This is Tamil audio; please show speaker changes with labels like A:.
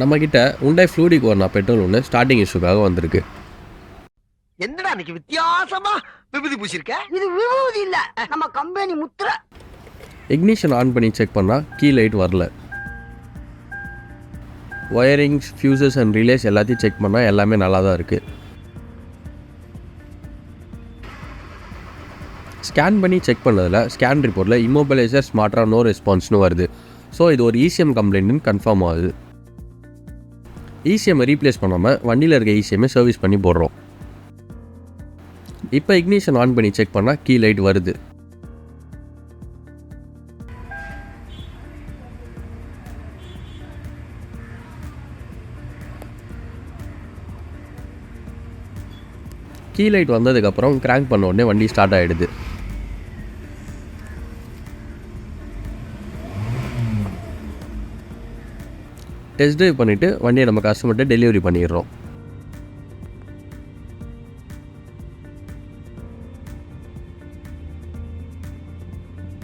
A: நம்மக்கிட்ட Hyundai Fluidic Verna பெட்ரோல் ஒன்று ஸ்டார்டிங் இஷ்யூக்காக வந்திருக்கு.
B: என்னடா இன்னைக்கு வித்தியாசமா விபூதி பூசிருக்க?
C: இது விபூதி இல்ல, நம்ம கம்பெனி முத்திரை.
A: இக்னிஷன் ஆன் பண்ணி செக் பண்ணால் கீ லைட் வரல. ஒயரிங்ஸ், ஃபியூசஸ் அண்ட் ரிலேஸ் எல்லாத்தையும் செக் பண்ணால் எல்லாமே நல்லா தான் இருக்குது. ஸ்கேன் பண்ணி செக் பண்ணதில் ஸ்கேன் ரிப்போர்ட்டில் இம்மோபிலைசர் ஸ்மார்ட்டாக நோ ரெஸ்பான்ஸ்னு வருது. ஸோ இது ஒரு இசிஎம் கம்ப்ளைண்ட்னு கன்ஃபார்ம் ஆகுது. இசிஎம்மை ரீப்ளேஸ் பண்ணாமல் வண்டியில் இருக்க இசிஎம்மை சர்வீஸ் பண்ணி போடுறோம். இப்போ இக்னிஷன் ஆன் பண்ணி செக் பண்ணால் கீ லைட் வருது. கீ லைட் வந்ததுக்கப்புறம் கிராங்க் பண்ண உடனே வண்டி ஸ்டார்ட் ஆகிடுது. டெஸ்ட் ட்ரைவ் பண்ணிவிட்டு வண்டியை நம்ம கஸ்டமர்கிட்ட டெலிவரி பண்ணிடுறோம்.